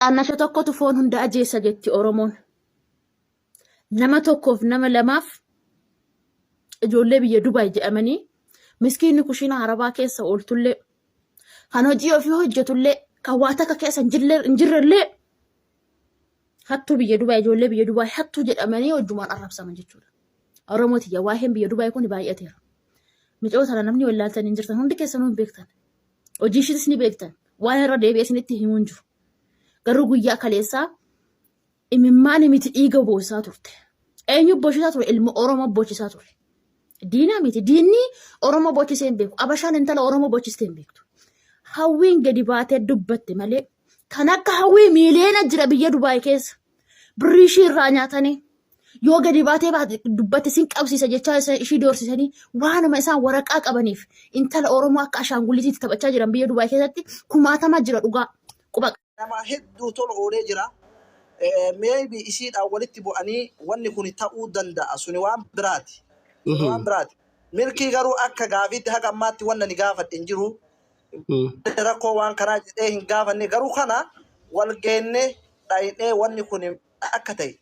Anna tokkotu foon hunda ajjeessa jetti Oromoon. Nama tokkoof nama lamaaf ijoollee biyya Dubaay jedhamanii miskiinni kushiina Arabaa keessa ooltullee kan hojii ofii hojjetullee kan waa takka keessa hin jirrellee hattuu biyya Dubaay ijoollee biyya Dubaay hattuu jedhamanii wajjumaan arrabsaman jechuudha. Oromootiyya waa'een biyya Dubaay kun baay'ateera. Micoota namni wallaaltan hin jirtan hundi keessanuu hin beektan. Hojii ishiis ni beektan. Waan irra deebi'ee isinitti himuu hin jiru. Garuu guyyaa kaleessaa imimmaan miti dhiiga boosisaa turte. Eenyu boosisaa ture? Ilma Oromoo boosisaa ture. Diinaa miti. Diinni Oromoo boochisee hin beeku. Abashaan intala Oromoo boochisee hin beektu. Hawwiin gadi baatee dubbatte malee kan akka hawwii miiliyoona jira biyya Dubaay keessa. Birrii ishii irraa nyaatanii yoo gadi baatee dubbatte sin qabsiisa jechaa ishii doorsisanii waanuma isaan waraqaa qabaniif intala Oromoo akka ashaangulitiitti taphachaa jiran biyya Dubaay keessatti kumaatamaa jira dhugaa quba. Nama hedduu tola oolee jira. Maybe isiidhaan walitti bu'anii wanni kun ta'uu danda'a. Suni waan biraati. Waan biraati. Milkii garuu akka gaafiitti haga ammaatti wanna ni gaafadhe hin jiru. Rakkoo waan kanaa jedhee hin gaafanne garuu kana wal geenne dhaayinee wanni kun akka ta'e.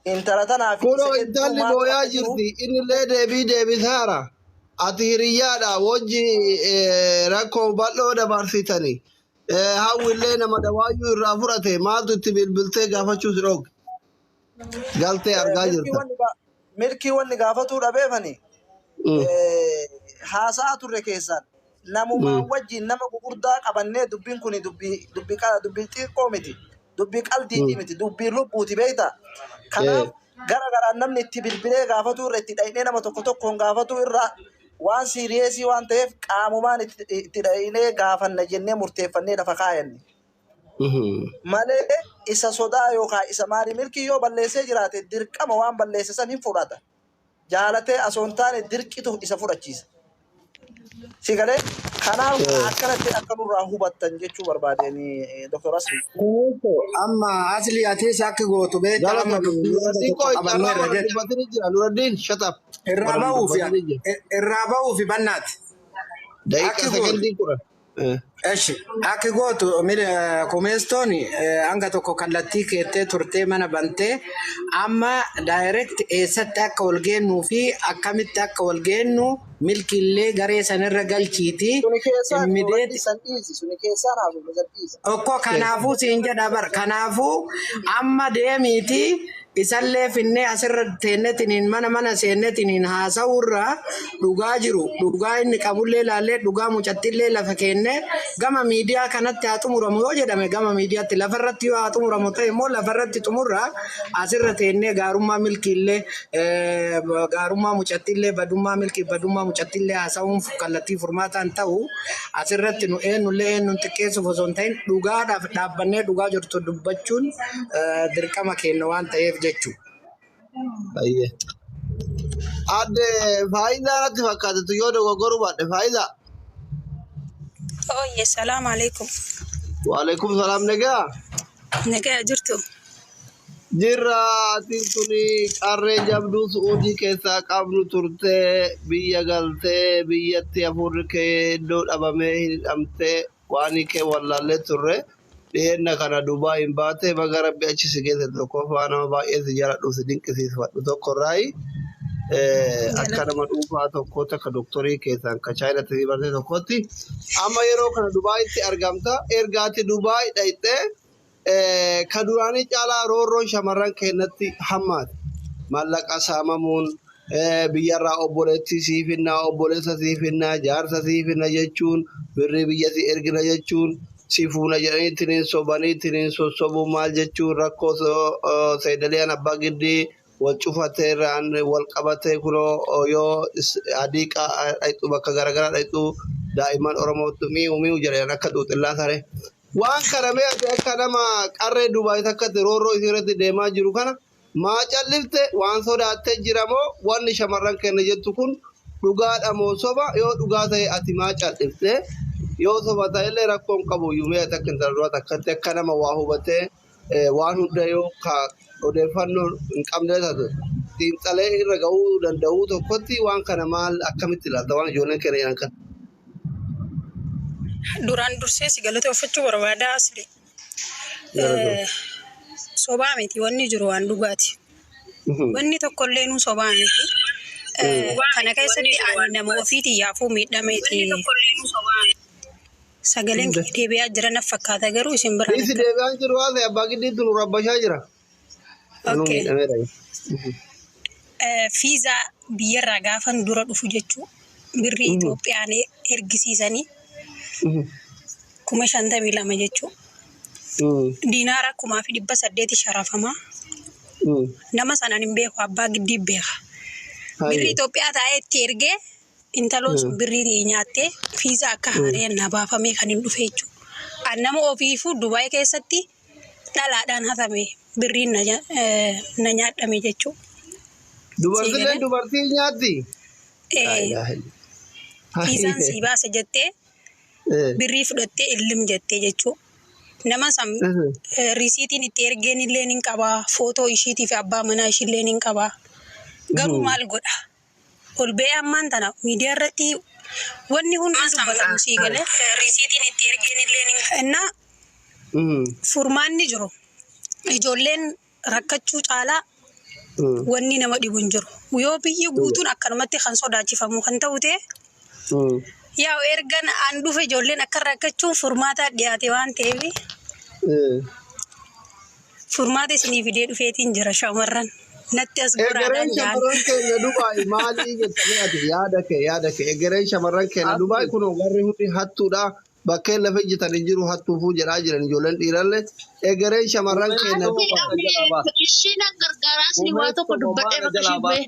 Intala tanaaf Kuno intalli booyaa jirti. Innillee deebisaara. Ati hiriyyaadha wajji rakkoo bal'oo dabarsitanii. Hawwillee nama dawaayyuu irraa fudhate maaltu itti bilbiltee gaafachuu si dhooge? Galtee argaa jirta. Milkii wanni gaafatuu dhabeefani. Haasaa turre keessaan namumaa wajjin nama gurguddaa qabannee dubbiin kun dubbii xiqqoo miti. Dubbii qalbii miti. Dubbii lubbuuti beektaa? Kanaaf gara garaan namni itti bilbilee gaafatuu irra itti dhahinee nama tokko tokkoon gaafatuu irraa waan siiriyeesii waan ta'eef qaamumaan itti dhahinee gaafanna jennee murteeffannee lafa kaayanne. Malee isa sodaa yookaan isa maali milkii yoo balleessee jiraate dirqama waan balleesse san hin fudhata. Jaalatee osoo hin taane dirqitu isa fudhachiisa. Sigalee kanaaf akkanatti akka nurraa hubattan jechuu barbaadanii Dr. Asli. Amma asli atis akka gootu beektaa amma Nuraddiin shut up. irraa ba'uufi bannaati. Daqiiqa sekondii kudha. Eshi akka gootu komeestooni hanga tokko kallattii keettee turtee mana bantee amma direct eessatti akka wal geennuu fi akkamitti akka wal geennu milkiillee garee sanirra galchiiti. Okko kanaafuu siin jedha bar kanaafuu amma deemiiti. Isallee finnee asirra teennetiniin mana seennetiniin haasa'urra dhugaa jiru. Dhugaa inni qabullee laallee dhugaa mucattillee lafa kenne gama miidiyaa kanatti haa xumuramu yoo jedhame gama miidiyaatti lafarratti yoo haa xumuramu ta'e immoo lafarratti xumurra asirra teennee gaarummaa milkiillee gaarummaa mucattillee badummaa milkii badummaa mucattillee haasa'uun kallattii furmaataan ta'u asirratti nu eenyullee eenyuun xiqqeessuuf osoo hin ta'in dhugaadhaaf dhaabbannee dhugaa jirtu dubbachuun dirqama kenna waan ta'eef. Ayyee. Adde faayidaa natti fakkaatu yoo dogoggoruu baadhe faayidaa. Oye, salaam alaikum. Waalaikum salaam nagaa. Nagaa jirtu. Jirra atiin tuni qarree jabduu Suudii keessaa qabnu turtee biyya galtee biyyatti hafuurri kee iddoo dhabamee hidhamtee waan kee wallaallee turre. Dhiheenna kana Dubaay hin baate baga rabbi achi si geesse tokko faana baay'ee si jaaladhu si dinqisiifadhu tokko irraayi akka nama dhuunfaa tokkotti akka doktorii keessaan ka chaayinatti bartee tokkotti amma yeroo kana Dubaayitti argamta ergaatti Dubaay dhayxee ka duraanii caalaa roorroon shamarran keenyatti hammaate mallaqa saamamuun biyyarraa obboleetti siifinnaa obboleessa siifinnaa jaarsa siifinna jechuun birrii biyyatti ergina jechuun. Sifuuna jedhanii ittiin sobanii ittiin sossobuu maal jechuun rakkoo Saayidaliyan abbaa giddii wal cufatee wal qabatee kunoo yoo adii dhayxu bakka garaagaraa dhayxu daa'imman Oromootti mi'uu jedhan akka xuuxillaa sare. Waan kana mee akka nama qarree Dubaay takkatti roorroo isirratti deemaa jiru kana maa callifte waan sodaattee jiramoo wanni shamarran kenna jettu kun dhugaadha moo soba yoo dhugaa ta'e ati maa callifte? Yoo soba ta'ellee rakkoon qabu yuumee akka intalaa takkatti akka nama waa hubatee waan hunda yoo odeeffannoo hin qabne taate xiinxalee irra gahuu danda'u tokkotti waan kana maal akkamitti ilaalta waan ijoolleen keenya jedhan kana. Duraan dursee si galata uffachuu barbaada asli. Sobaa miti wanni jiru waan dhugaati. Wanni tokkollee nu sobaa miti. Kana keessatti ani nama ofiitii yaafuu miidhameeti. Sagaleen deebi'aa jira na fakkaata garuu isin biraan. Isi deebi'aan jiru waan abbaa giddiitu nu rabbashaa jira. Okay. Fiizaa biyyarraa gaafan dura dhufu jechuun birrii Itoophiyaan ergisiisanii 52,000 jechuun. Diinaara 1,800 sharafamaa. Nama sanaan hin beeku abbaa giddii beeka. Birrii Itoophiyaa taa'ee itti ergee intaloon sun birrii nyaattee fiizaa akka haareen na baafamee kan hin dhufe jechuudha. Nama ofiifuu Dubaay keessatti dhalaadhaan hatame birriin na nyaadhame jechuudha. Dubartii nyaatti? Fiizaan sii baasa jettee birrii fudhattee illim jettee jechuudha. Nama san risiitiin itti ergeen illee ni qabaa, footoo ishiitii fi abbaa manaa ishiillee ni qabaa. Garuu maal godha? Ol ba'ee ammaan tana miidiyaa irratti wanni hundaan dubbatamu sii galee risiitiin itti ergeen illee ni qabaa. Furmaanni jiru. Ijoolleen rakkachuu caalaa wanni nama dhibu hin jiru. Yoo biyyi guutuun akkanumatti kan sodaachifamu kan ta'u ta'e yaa ergan aan dhufe ijoolleen akka rakkachuu furmaata dhiyaate waan ta'eef furmaata isinii fidee dhufeetiin jira shamarran natti as goraadhaan jaan. Shamarran keenya Dubaay maalii jettanii ati yaada kee egereen shamarran keenya Dubaay kun warri hundi hattuudha bakkeen lafa ejjetanii jiru hattuufuu jedhaa jiran ijoolleen dhiirallee egereen shamarran keenya ishiin gargaaraas ni waa tokko dubbadhee bakka shibbee.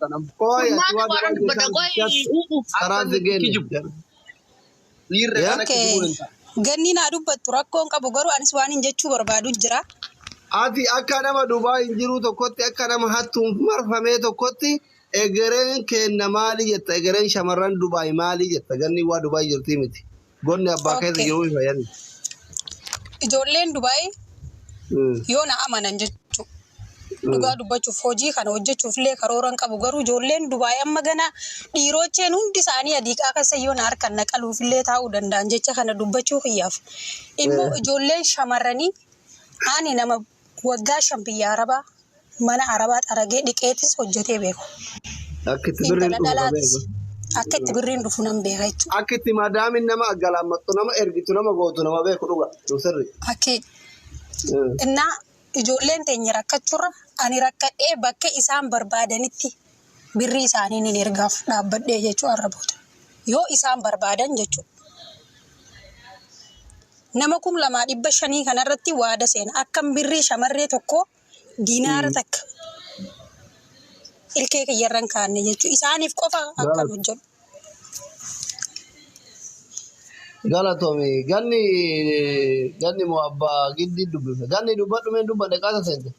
Ganni naa dubbattu rakkoon qabu garuu anis waan hin jechuu barbaadu jira. Ati akka nama Dubaay hin jiru tokkotti akka nama hattuun marfamee tokkotti egereen keenya maali jetta egereen shamarran Dubaay maali jetta ganni waa Dubaay jirti miti. Gonni abbaa keessa jiru hin fayyadu. Ijoolleen Dubaay yoo na amanan jechuudha. Dhugaa dubbachuuf hojii kana hojjechuuf illee karooran qabu garuu ijoolleen Dubaay amma gana dhiirocheen hundi isaanii adiiqaa keessa yoo na harkan naqaluuf illee taa'uu danda'an jecha kana dubbachuu hiyyaaf. Immoo ijoolleen shamarranii ani nama waggaa 5 biyya Arabaa mana Arabaa xaragee dhiqeetis hojjetee beeku. Akka itti birriin dhufu nan beeka jechuudha. Akka itti maadaamin nama aggalaamattu nama ergitu nama gootu nama beeku dhuga sirri. Innaa ijoolleen teenya rakkachuurra ani rakkadhee bakka isaan barbaadanitti birrii isaanii ni ergaaf dhaabbadhee jechuudha arraboota. Yoo isaan barbaadan jechuudha. Nama 2,500 kanarratti waada seena akkam birrii shamarree tokko diinaara takka. Ilkee kiyyarran kaanne jechuudha. Isaaniif qofa akkan hojjetu. Galatoomii ganni moo abbaa giddi dubbifne ganni dubbadhu mee dubbadhe qaasa seente.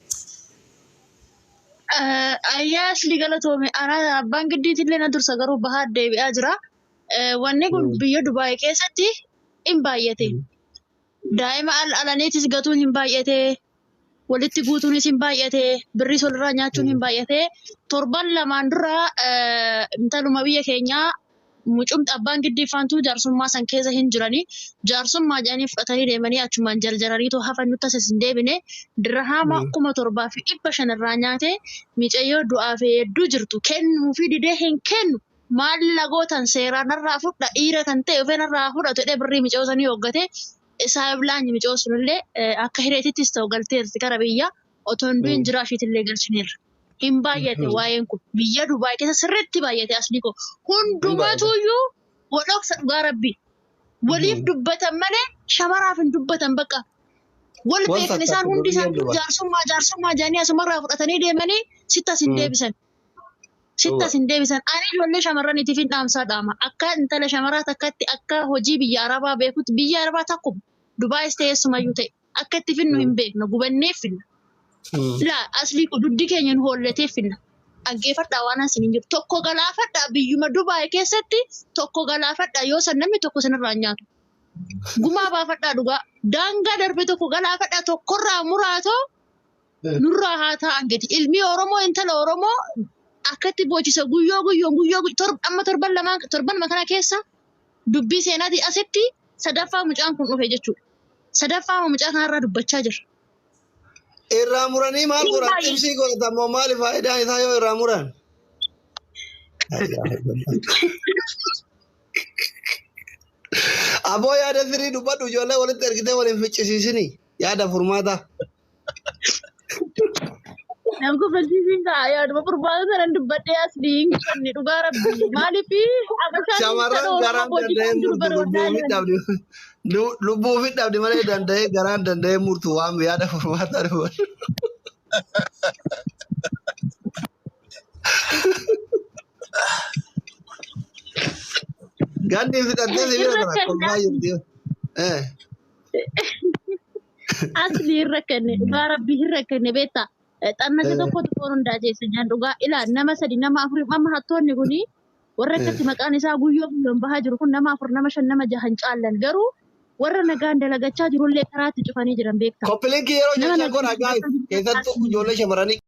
Ayyaas li galatoomii abbaan giddiitillee na dursa garuu bahaa deebi'aa jira. Wanni kun biyya Dubaay keessatti hin baay'ate. Daa'ima alaniitis gatuun hin baay'ate. Walitti guutuunis hin baay'ate. Birrii solirraa nyaachuun hin baay'ate. Torban lamaan dura intaluma biyya keenyaa mucumti abbaan giddiifaantuu jaarsummaa san keessa hin jiranii. Jaarsummaa jedhanii fudhatanii deemanii achumaan jarjaraniitoo hafan nutti asas hin deebine. Dirhaama 7,500 irraa nyaate micayyoo du'aa fi hedduu jirtu kennuu fi didee hin kennu. Maallaqootan seeraan irraa fudha dhiira kan ta'e ofeen irraa fudhatu jedhee birrii micayyoo sanii hoggate. Isaa bilaanyi micayyoo sunillee akka hireetittis ta'u galteerti gara biyya otoo hin du'in jiraashiitillee galchineerra. Hin baay'ate waa'een kun biyya Dubaay keessa sirriitti baay'ate asli koo hundumatuyyuu wadhoksa dhugaa rabbi waliif dubbatan malee shamaraaf hin dubbatan bakka wal beekan isaan hundi isaan jaarsummaa jedhanii asumarraa fudhatanii deemanii sittas hin deebisan. Sittas hin deebisan ani ijoollee shamarraniitiif hin dhaamsaa dhaama akka intala shamaraa takkatti akka hojii biyya Arabaa beekutti biyya Arabaa takkuma Dubaayis ta'eessumayyuu ta'e akka itti finnu hin beekna gubannee finna. Laa asli duddi keenya nu hoollatee finna. Dhaggeeffadhaa waan asin hin jiru. Tokko galaafadhaa biyyuma Dubaay keessatti tokko galaafadhaa yoo san namni tokko sanirraa nyaatu. Gumaa baafadhaa dhugaa. Daangaa darbe tokko galaafadhaa tokkorraa muraatoo nurraa haa ta'an gati. Ilmi Oromoo intala Oromoo akkatti boocisa amma torban kana keessa dubbii seenaatii asitti sadaffaa mucaan kun dhufe jechuudha. Sadaffaa mucaa kanarraa dubbachaa jira. Irramurani maal godhan xibsii godhatan moo maali faayidaan isaa yoo irramuran? Aboo yaada sirii dubbadhu ijoollee walitti ergitee waliin ficcisiisini yaada furmaata. Namku falsiisiin kaa yaaduma furmaata sanan dubbadhee as dhiin kanni dhugaa rabbi maaliifi Shamarran garaan danda'ee murtu lubbuu fi dhabdi malee danda'ee garaan danda'ee murtu waan yaada furmaata dubbadhu. Ganni fixattee sibiila kana kolfaa jirti. Asli irra kenne dhugaa rabbi irra kenne beektaa. Xannasa tokkotu foon hundaa jeessa dhugaa ilaa nama sadi nama afur amma hattoonni kuni warra akkatti maqaan isaa guyyoo guyyoon bahaa jiru kun nama afur nama shan nama jahan caallan garuu warra nagaan dalagachaa jirullee karaatti cufanii jiran beektaa. Koppilinkii yeroo jecha godha gaa'e keessattuu ijoollee shamarranii